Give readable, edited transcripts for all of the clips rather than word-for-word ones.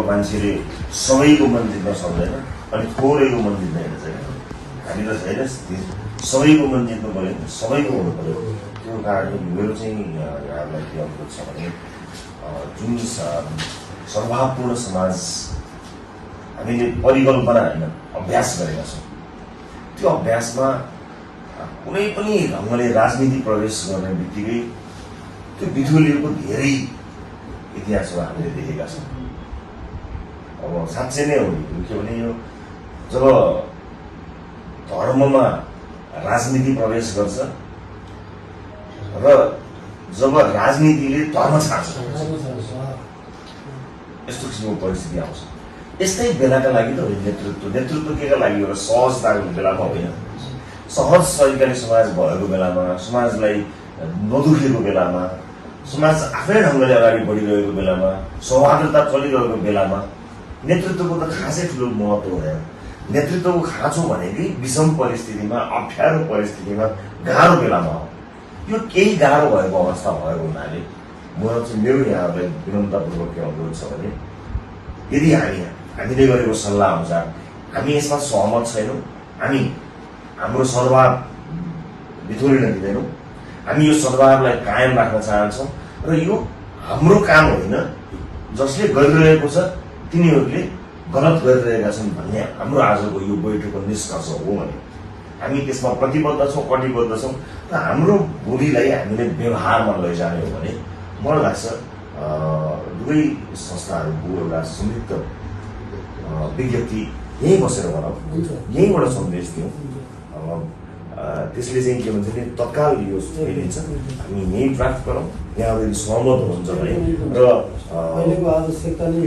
मान्छेले सबैको मन जित्न सक्दैन अनि थोरैको मन जित्न हेर्छ हामी त छैन सबैको मन जित्नु पर्यो सबैको हुनु पर्यो त्यो कारणले मेरो चाहिँ यहाँलाई के अनुरोध छ भने जुन सद्भावपूर्ण समाज हामीले परिकल्पना होइन अभ्यास गरेका छौँ त्यो अभ्यासमा कुनै पनि ढङ्गले राजनीति प्रवेश गर्ने बित्तिकै त्यो बिथोलिएको धेरै इतिहासमा हामीले देखेका छौँ। अब साँच्चै नै हो के भने यो जब धर्ममा राजनीति प्रवेश गर्छ र जब राजनीतिले धर्म छाड्छ यस्तो किसिमको परिस्थिति आउँछ। यस्तै बेलाका लागि त नेतृत्व केका लागि एउटा सहजताको बेलामा होइन सहज सरिकारी समाज भएको बेलामा समाजलाई नदुखेको बेलामा समाज आफ्नै ढङ्गले अगाडि बढिरहेको बेलामा सौहार्दता चलिरहेको बेलामा नेतृत्वको त खासै ठुलो महत्त्व हुँदैन। नेतृत्वको खाँचो भनेकै विषम परिस्थितिमा अप्ठ्यारो परिस्थितिमा गाह्रो बेलामा हो। यो केही गाह्रो भएको अवस्था भएको हुनाले मेरो यहाँहरूलाई विनम्रतापूर्वक के अनुरोध छ भने यदि हामीले गरेको सल्लाह अनुसार हामी यसमा सहमत छैनौँ हामी हाम्रो सद्भाव बिथोलिन दिँदैनौँ हामी यो सद्भावलाई कायम राख्न चाहन्छौँ र यो हाम्रो काम होइन जसले गरिरहेको छ तिनीहरूले गलत गरिरहेका छन् भन्ने हाम्रो आजको यो बैठकको निष्कर्ष हो भने हामी त्यसमा प्रतिबद्ध छौँ कटिबद्ध छौँ र हाम्रो बोलीलाई हामीले व्यवहारमा लैजाने हो भने मलाई लाग्छ दुवै संस्थाहरूको एउटा संयुक्त विज्ञप्ति यहीँ बसेर गरौँ यहीँबाट सन्देश दिउँ त्यसले चाहिँ के भन्छ भने तत्काल यो फैलिन्छ हामी यही ड्राफ्ट गरौँ यहाँहरू यदि सहमत हुनुहुन्छ भने र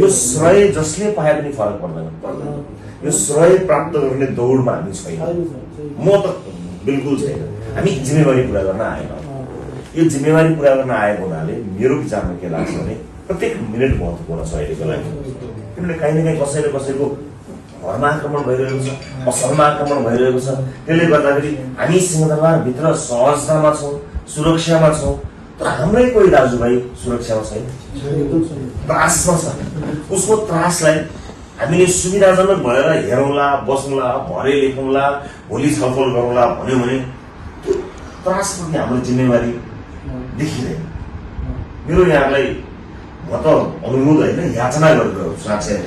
यो श्रेय जसले पाए पनि फरक पर्दैन यो श्रेय प्राप्त गर्ने दौडमा हामी छैन म त बिल्कुल छैन हामी जिम्मेवारी पुरा गर्न आएनौँ यो जिम्मेवारी पुरा गर्न आएको हुनाले मेरो विचारमा के लाग्छ भने प्रत्येक मिनट महत्त्वपूर्ण छ अहिलेको लागि किनभने काहीँ न काहीँ कसैले कसैको घरमा आक्रमण भइरहेको छ असलमा आक्रमण भइरहेको छ त्यसले गर्दाखेरि हामी सिंहदरबारभित्र सहजतामा छौँ सुरक्षामा छौँ तर हाम्रै कोही दाजुभाइ सुरक्षामा छैन त्रासमा छ उसको त्रासलाई हामीले सुविधाजनक भएर हेरौँला बसौँला भरे लेखौँला भोलि छलफल गरौँला भन्यो भने त्यो त्रासप्रति हाम्रो जिम्मेवारी देखिँदैन। मेरो यहाँलाई म त अनुरोध होइन याचना गरिरहेको छु साँच्चै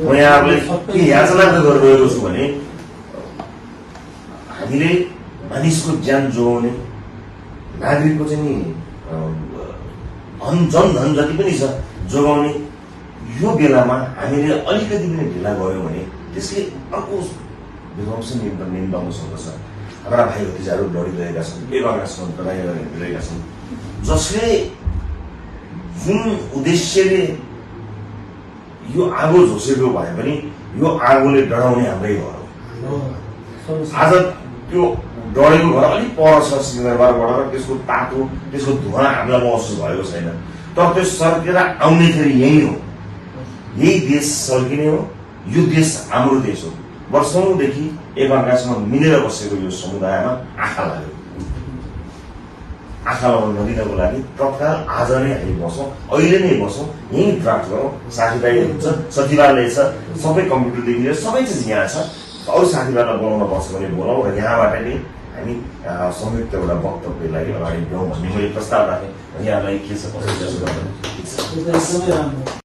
म यहाँहरूलाई के याचना गरिरहेको छु भने हामीले मानिसको ज्यान जोगाउने नागरिकको चाहिँ नि जनधन जति पनि छ जोगाउने यो बेलामा हामीले अलिकति पनि ढिला गऱ्यौँ भने त्यसले अर्को विध्वंस निम्ताउन सक्दछ। हाम्रा भाइ भतिजाहरू लडिरहेका छन् एकअर्कासँग लडाइँ गरिरहेका छन् जसले जुन उद्देश्यले यो आगो झोसेको भए पनि यो आगोले डढाउने हाम्रै घर हो। आज त्यो डढेको घर अलिक पर छ सिंहदरबारबाट र त्यसको तातो त्यसको धुवा हामीलाई महसुस भएको छैन तर त्यो सर्केर आउने फेरि यही हो यही देश सर्किने हो यो देश हाम्रो देश हो। वर्षौँदेखि एकअर्कासँग मिलेर बसेको यो समुदायमा आँखा लाग्यो आँखा लगाउन नदिनको लागि तत्काल आज नै हामी बसौँ अहिले नै बसौँ यहीँ ड्राफ्ट गरौँ साथीभाइ हुन्छ सचिवालय छ सबै कम्प्युटरदेखि लिएर सबै चिज यहाँ छ अरू साथीभाइलाई बोलाउन पर्छ भने बोलाउँ र यहाँबाट नै हामी संयुक्त एउटा वक्तव्यलाई अगाडि बढाउँ भन्ने मैले प्रस्ताव राखेँ यहाँलाई के छ कसरी